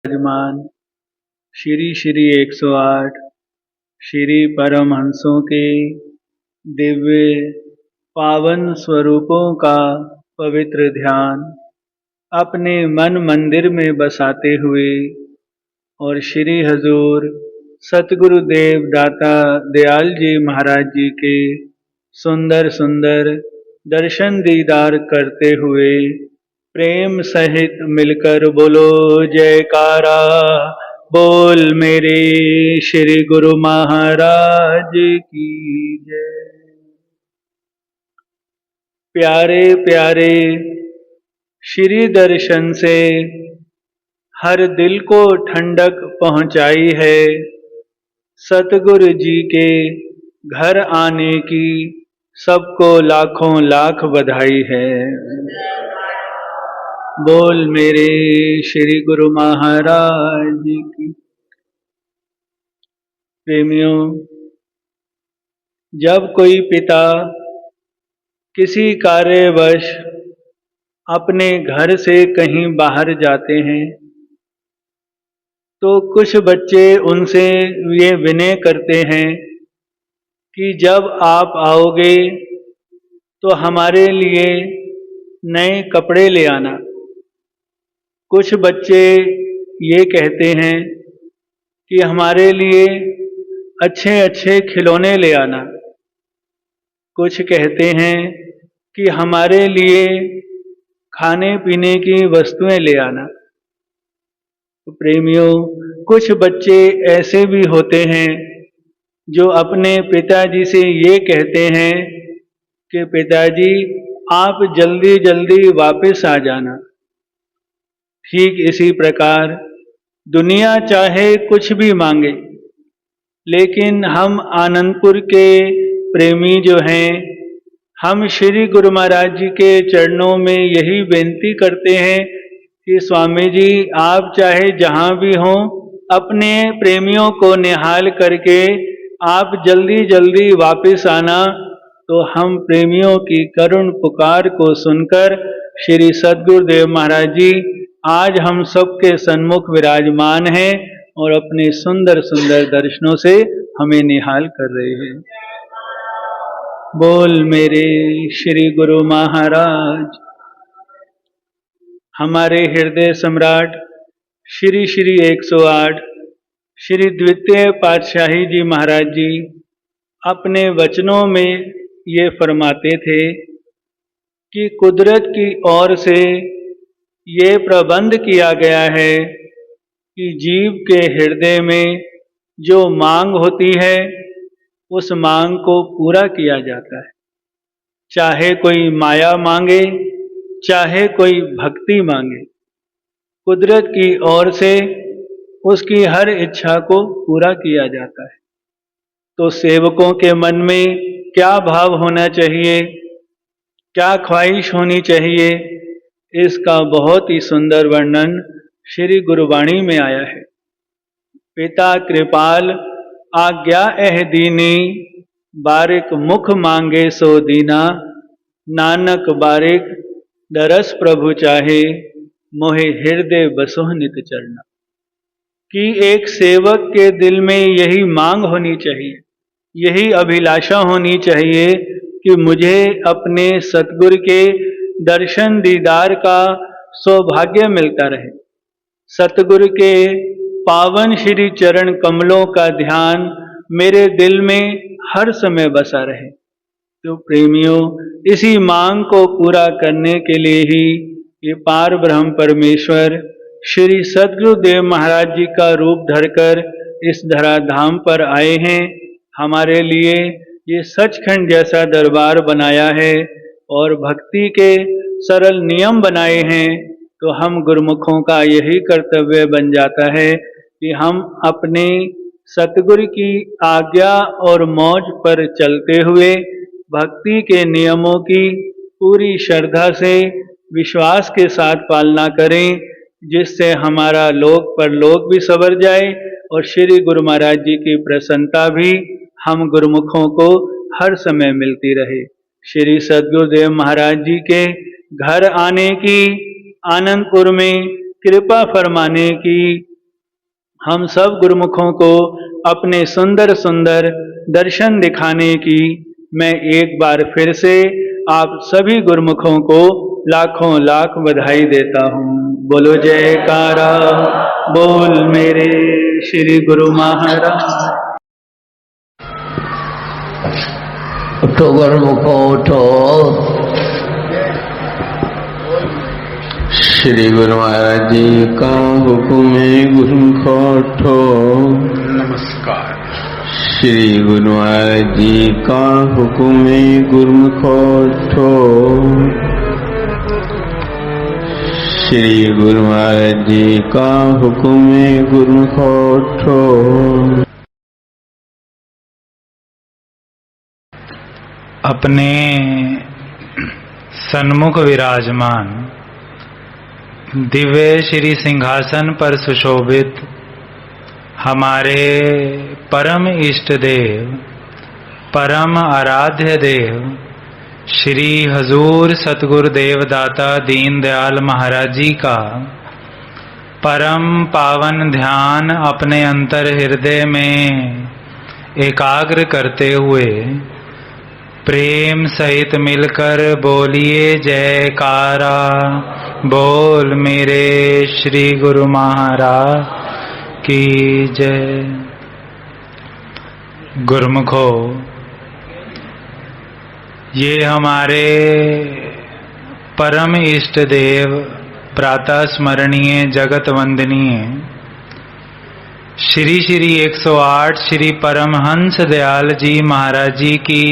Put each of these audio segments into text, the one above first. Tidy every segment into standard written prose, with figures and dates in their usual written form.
विराजमान श्री श्री 108 श्री परमहंसों के दिव्य पावन स्वरूपों का पवित्र ध्यान अपने मन मंदिर में बसाते हुए और श्री हजूर सतगुरुदेव दाता दयाल जी महाराज जी के सुंदर सुंदर दर्शन दीदार करते हुए प्रेम सहित मिलकर बोलो जयकारा। बोल मेरे श्री गुरु महाराज की जय। प्यारे प्यारे श्री दर्शन से हर दिल को ठंडक पहुंचाई है। सतगुरु जी के घर आने की सबको लाखों लाख बधाई है। बोल मेरे श्री गुरु महाराज की। प्रेमियों, जब कोई पिता किसी कार्यवश अपने घर से कहीं बाहर जाते हैं तो कुछ बच्चे उनसे ये विनय करते हैं कि जब आप आओगे तो हमारे लिए नए कपड़े ले आना। कुछ बच्चे ये कहते हैं कि हमारे लिए अच्छे अच्छे खिलौने ले आना। कुछ कहते हैं कि हमारे लिए खाने पीने की वस्तुएं ले आना। तो प्रेमियों, कुछ बच्चे ऐसे भी होते हैं जो अपने पिताजी से ये कहते हैं कि पिताजी आप जल्दी जल्दी वापस आ जाना। ठीक इसी प्रकार दुनिया चाहे कुछ भी मांगे, लेकिन हम आनंदपुर के प्रेमी जो हैं, हम श्री गुरु महाराज जी के चरणों में यही बेनती करते हैं कि स्वामी जी आप चाहे जहाँ भी हों, अपने प्रेमियों को निहाल करके आप जल्दी जल्दी वापस आना। तो हम प्रेमियों की करुण पुकार को सुनकर श्री सद्गुरुदेव महाराज जी आज हम सबके सन्मुख विराजमान हैं और अपने सुंदर सुंदर दर्शनों से हमें निहाल कर रहे हैं। बोल मेरे श्री गुरु महाराज। हमारे हृदय सम्राट श्री श्री 108 श्री द्वितीय पातशाही जी महाराज जी अपने वचनों में ये फरमाते थे कि कुदरत की ओर से ये प्रबंध किया गया है कि जीव के हृदय में जो मांग होती है उस मांग को पूरा किया जाता है। चाहे कोई माया मांगे, चाहे कोई भक्ति मांगे, कुदरत की ओर से उसकी हर इच्छा को पूरा किया जाता है। तो सेवकों के मन में क्या भाव होना चाहिए, क्या ख्वाहिश होनी चाहिए, इसका बहुत ही सुंदर वर्णन श्री गुरुवाणी में आया है। पिता कृपाल आज्ञा एह दीनी, बारिक मुख मांगे सो दीना। नानक बारिक दरस प्रभु चाहे, मोहे हृदय बसोह नित चरना। कि एक सेवक के दिल में यही मांग होनी चाहिए, यही अभिलाषा होनी चाहिए कि मुझे अपने सतगुरु के दर्शन दीदार का सौभाग्य मिलता रहे। सतगुरु के पावन श्री चरण कमलों का ध्यान मेरे दिल में हर समय बसा रहे। तो प्रेमियों, इसी मांग को पूरा करने के लिए ही ये पार ब्रह्म परमेश्वर श्री सद्गुरुदेव महाराज जी का रूप धरकर इस धराधाम पर आए हैं। हमारे लिए ये सचखंड जैसा दरबार बनाया है और भक्ति के सरल नियम बनाए हैं। तो हम गुरुमुखों का यही कर्तव्य बन जाता है कि हम अपने सतगुरु की आज्ञा और मौज पर चलते हुए भक्ति के नियमों की पूरी श्रद्धा से विश्वास के साथ पालना करें, जिससे हमारा लोक परलोक भी संवर जाए और श्री गुरु महाराज जी की प्रसन्नता भी हम गुरुमुखों को हर समय मिलती रहे। श्री सद्गुरुदेव महाराज जी के घर आने की, आनंदपुर में कृपा फरमाने की हम सब गुरुमुखों को अपने सुंदर सुंदर दर्शन दिखाने की मैं एक बार फिर से आप सभी गुरुमुखों को लाखों लाख बधाई देता हूँ। बोलो जयकारा, बोल मेरे श्री गुरु महाराज। उठो गुरुमुखो उठो। श्री गुरु महाराज जी का हुक्म है, गुरुमुखो उठो। नमस्कार। श्री गुरु महाराज जी का हुक्म है, गुरुमुखो उठो। श्री गुरु महाराज जी का हुक्म है, गुरुमुखो उठो। अपने सन्मुख विराजमान दिव्य श्री सिंहासन पर सुशोभित हमारे परम इष्ट देव, परम आराध्य देव श्री हजूर सतगुरु देवदाता दीन दयाल महाराज जी का परम पावन ध्यान अपने अंतर हृदय में एकाग्र करते हुए प्रेम सहित मिलकर बोलिए जयकारा, बोल मेरे श्री गुरु महाराज की जय। गुरुमुखो, ये हमारे परम इष्ट देव प्रातः स्मरणीय जगत वंदनीय श्री श्री 108 श्री परमहंस दयाल जी महाराज जी की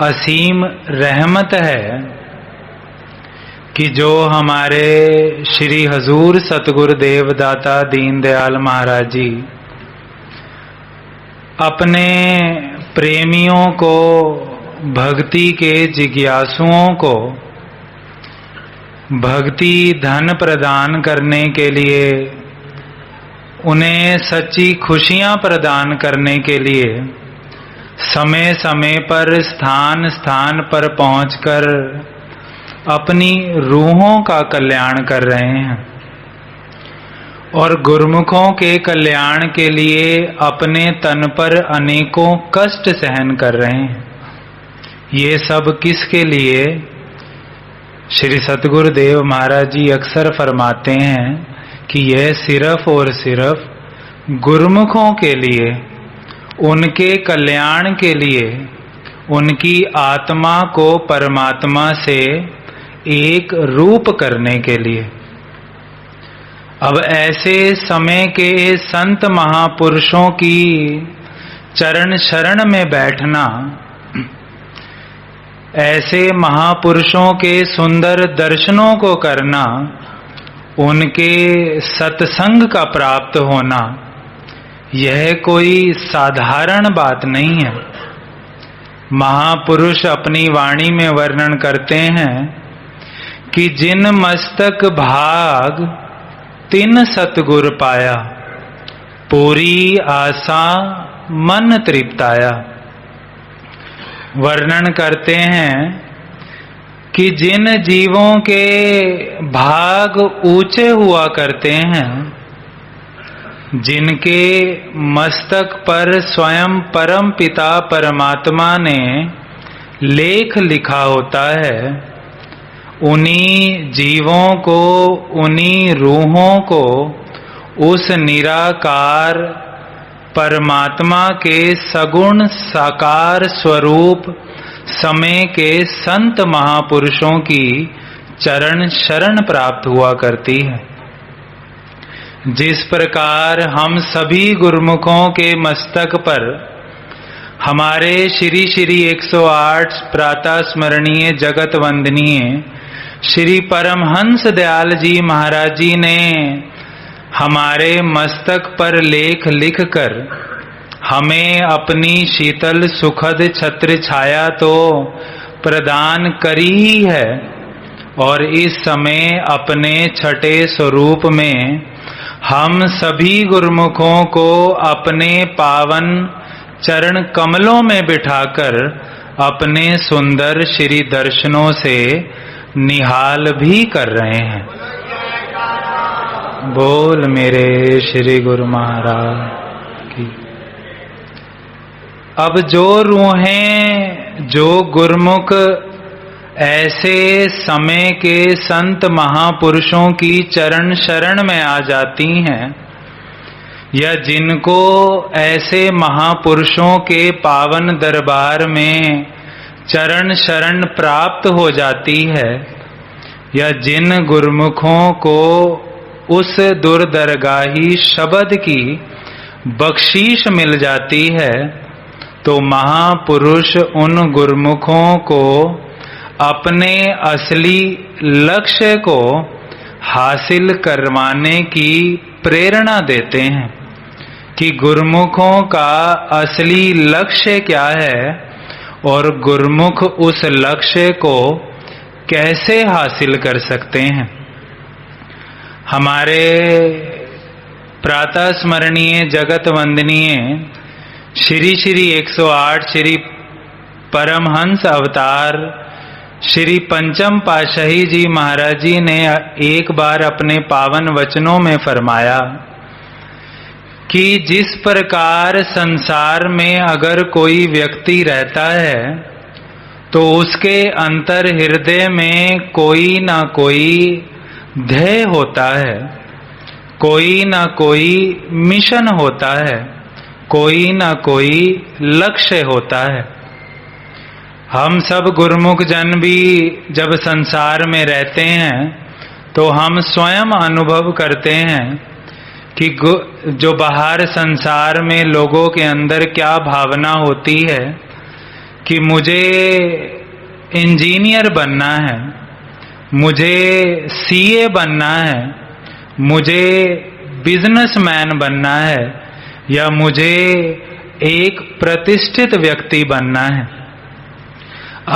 असीम रहमत है कि जो हमारे श्री हजूर सतगुरु देवदाता दीन दयाल महाराज जी अपने प्रेमियों को, भक्ति के जिज्ञासुओं को भक्ति धन प्रदान करने के लिए, उन्हें सच्ची खुशियां प्रदान करने के लिए समय समय पर स्थान स्थान पर पहुंचकर अपनी रूहों का कल्याण कर रहे हैं और गुरुमुखों के कल्याण के लिए अपने तन पर अनेकों कष्ट सहन कर रहे हैं। ये सब किसके लिए? श्री सतगुरु देव महाराज जी अक्सर फरमाते हैं कि यह सिर्फ और सिर्फ गुरुमुखों के लिए, उनके कल्याण के लिए, उनकी आत्मा को परमात्मा से एक रूप करने के लिए। अब ऐसे समय के संत महापुरुषों की चरण शरण में बैठना, ऐसे महापुरुषों के सुंदर दर्शनों को करना, उनके सत्संग का प्राप्त होना, यह कोई साधारण बात नहीं है। महापुरुष अपनी वाणी में वर्णन करते हैं कि जिन मस्तक भाग तिन सतगुर पाया, पूरी आशा मन तृप्ताया। वर्णन करते हैं कि जिन जीवों के भाग ऊंचे हुआ करते हैं, जिनके मस्तक पर स्वयं परम पिता परमात्मा ने लेख लिखा होता है, उन्हीं जीवों को, उन्हीं रूहों को उस निराकार परमात्मा के सगुण साकार स्वरूप समय के संत महापुरुषों की चरण शरण प्राप्त हुआ करती है। जिस प्रकार हम सभी गुरुमुखों के मस्तक पर हमारे श्री श्री 108 प्रातः स्मरणीय जगत वंदनीय श्री परमहंस दयाल जी महाराज जी ने हमारे मस्तक पर लेख लिखकर हमें अपनी शीतल सुखद छत्र छाया तो प्रदान करी ही है, और इस समय अपने छठे स्वरूप में हम सभी गुरुमुखों को अपने पावन चरण कमलों में बिठाकर अपने सुंदर श्री दर्शनों से निहाल भी कर रहे हैं। बोल मेरे श्री गुरु महाराज की। अब जो रूहें जो गुरुमुख ऐसे समय के संत महापुरुषों की चरण शरण में आ जाती हैं, या जिनको ऐसे महापुरुषों के पावन दरबार में चरण शरण प्राप्त हो जाती है, या जिन गुरुमुखों को उस दुर्दरगाही शब्द की बख्शीश मिल जाती है, तो महापुरुष उन गुरुमुखों को अपने असली लक्ष्य को हासिल करवाने की प्रेरणा देते हैं कि गुरुमुखों का असली लक्ष्य क्या है और गुरुमुख उस लक्ष्य को कैसे हासिल कर सकते हैं। हमारे प्रातः स्मरणीय जगत वंदनीय श्री श्री 108 श्री परमहंस अवतार श्री पंचम पातशाही जी महाराज जी ने एक बार अपने पावन वचनों में फरमाया कि जिस प्रकार संसार में अगर कोई व्यक्ति रहता है तो उसके अंतर हृदय में कोई ना कोई ध्येय होता है, कोई ना कोई मिशन होता है, कोई ना कोई लक्ष्य होता है। हम सब गुरुमुख जन भी जब संसार में रहते हैं तो हम स्वयं अनुभव करते हैं कि जो बाहर संसार में लोगों के अंदर क्या भावना होती है कि मुझे इंजीनियर बनना है, मुझे सीए बनना है, मुझे बिजनेसमैन बनना है, या मुझे एक प्रतिष्ठित व्यक्ति बनना है।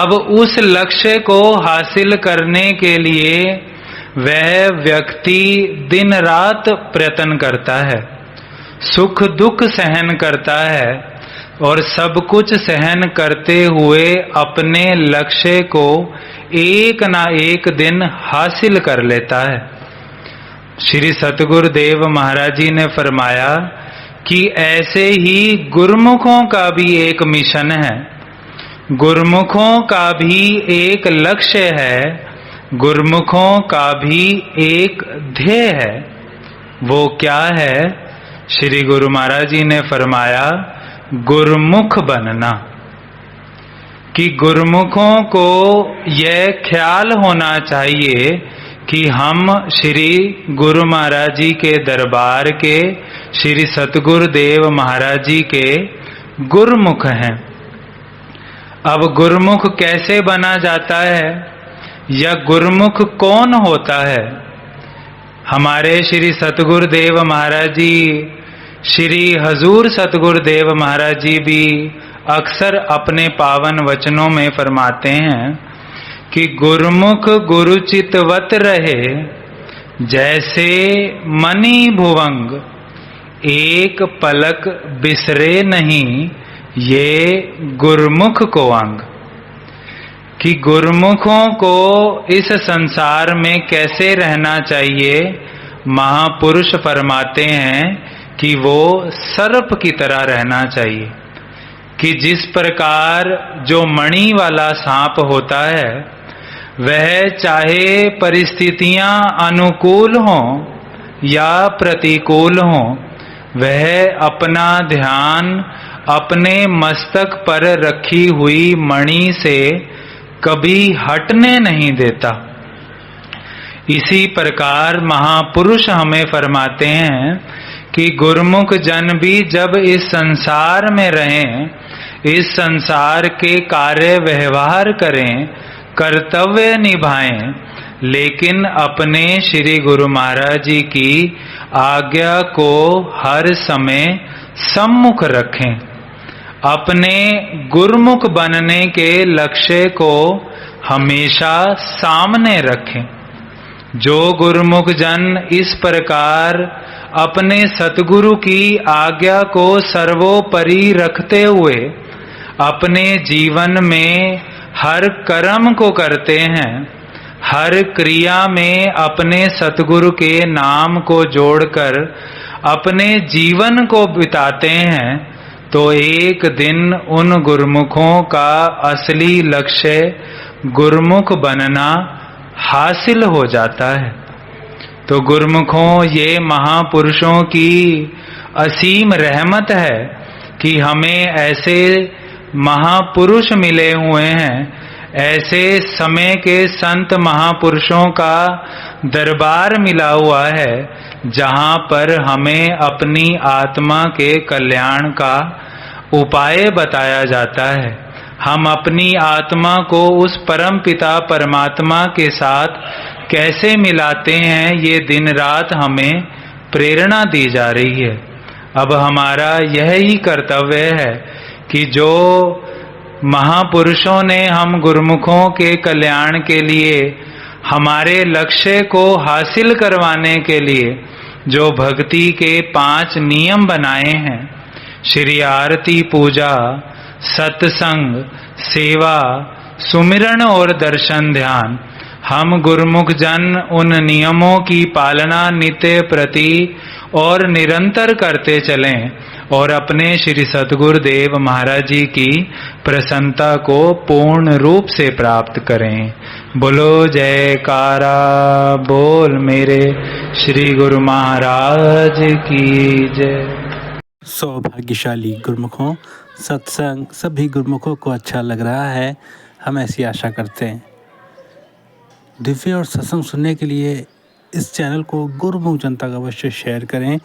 अब उस लक्ष्य को हासिल करने के लिए वह व्यक्ति दिन रात प्रयत्न करता है, सुख दुख सहन करता है और सब कुछ सहन करते हुए अपने लक्ष्य को एक ना एक दिन हासिल कर लेता है। श्री सतगुरुदेव महाराज जी ने फरमाया कि ऐसे ही गुरुमुखों का भी एक मिशन है, गुरुमुखों का भी एक लक्ष्य है, गुरुमुखों का भी एक ध्येय है। वो क्या है? श्री गुरु महाराज जी ने फरमाया गुरुमुख बनना। कि गुरुमुखों को यह ख्याल होना चाहिए कि हम श्री गुरु महाराज जी के दरबार के श्री सतगुरुदेव महाराज जी के गुरुमुख हैं। अब गुरुमुख कैसे बना जाता है या गुरुमुख कौन होता है? हमारे श्री सतगुरुदेव महाराज जी, श्री हजूर सतगुरुदेव महाराज जी भी अक्सर अपने पावन वचनों में फरमाते हैं कि गुरुमुख गुरुचितवत रहे, जैसे मणि भुवंग एक पलक बिसरे नहीं, ये गुरुमुख को अंग। कि गुरुमुखों को इस संसार में कैसे रहना चाहिए? महापुरुष फरमाते हैं कि वो सर्प की तरह रहना चाहिए। कि जिस प्रकार जो मणि वाला सांप होता है, वह चाहे परिस्थितियां अनुकूल हों या प्रतिकूल हों, वह अपना ध्यान अपने मस्तक पर रखी हुई मणि से कभी हटने नहीं देता। इसी प्रकार महापुरुष हमें फरमाते हैं कि गुरुमुख जन भी जब इस संसार में रहें, इस संसार के कार्य व्यवहार करें, कर्तव्य निभाएं, लेकिन अपने श्री गुरु महाराज जी की आज्ञा को हर समय सम्मुख रखें। अपने गुरुमुख बनने के लक्ष्य को हमेशा सामने रखें। जो गुरुमुख जन इस प्रकार अपने सतगुरु की आज्ञा को सर्वोपरि रखते हुए अपने जीवन में हर कर्म को करते हैं, हर क्रिया में अपने सतगुरु के नाम को जोड़कर अपने जीवन को बिताते हैं तो एक दिन उन गुरुमुखों का असली लक्ष्य गुरुमुख बनना हासिल हो जाता है। तो गुरुमुखों, ये महापुरुषों की असीम रहमत है कि हमें ऐसे महापुरुष मिले हुए हैं, ऐसे समय के संत महापुरुषों का दरबार मिला हुआ है जहाँ पर हमें अपनी आत्मा के कल्याण का उपाय बताया जाता है। हम अपनी आत्मा को उस परम पिता परमात्मा के साथ कैसे मिलाते हैं, ये दिन रात हमें प्रेरणा दी जा रही है। अब हमारा यह ही कर्तव्य है कि जो महापुरुषों ने हम गुरुमुखों के कल्याण के लिए, हमारे लक्ष्य को हासिल करवाने के लिए जो भक्ति के 5 नियम बनाए हैं, श्री आरती, पूजा, सत्संग, सेवा, सुमिरन और दर्शन ध्यान, हम गुरुमुख जन उन नियमों की पालना नित्य प्रति और निरंतर करते चलें और अपने श्री सतगुरुदेव महाराज जी की प्रसन्नता को पूर्ण रूप से प्राप्त करें। बोलो जयकारा बोल मेरे श्री गुरु महाराज की जय। सौभाग्यशाली गुरुमुखों, सत्संग सभी गुरुमुखों को अच्छा लग रहा है, हम ऐसी आशा करते हैं। दिव्य और सत्संग सुनने के लिए इस चैनल को गुरुमुख जनता का अवश्य शेयर करें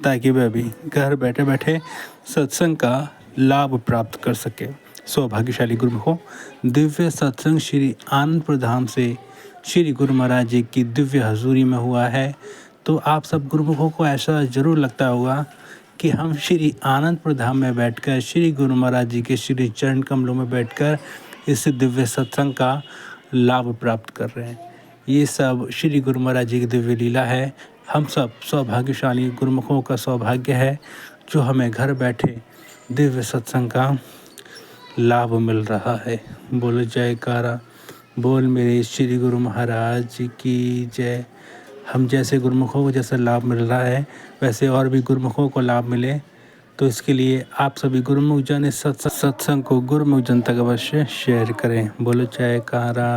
ताकि वह भी घर बैठे बैठे सत्संग का लाभ प्राप्त कर सके। सौभाग्यशाली गुरुमुखों, दिव्य सत्संग श्री आनंदपुर धाम से श्री गुरु महाराज जी की दिव्य हजूरी में हुआ है। तो आप सब गुरुमुखों को ऐसा ज़रूर लगता होगा कि हम श्री आनंदपुर धाम में बैठकर श्री गुरु महाराज जी के श्री चरण कमलों में बैठकर इस दिव्य सत्संग का लाभ प्राप्त कर रहे हैं। ये सब श्री गुरु महाराज जी की दिव्य लीला है। हम सब सौभाग्यशाली गुरुमुखों का सौभाग्य है जो हमें घर बैठे दिव्य सत्संग का लाभ मिल रहा है। बोलो जयकारा बोल मेरे श्री गुरु महाराज जी की जय। हम जैसे गुरुमुखों को जैसा लाभ मिल रहा है वैसे और भी गुरुमुखों को लाभ मिले, तो इसके लिए आप सभी गुरुमुख जन इस सत्संग को गुरुमुख जन तक अवश्य शेयर करें। बोलो जयकारा।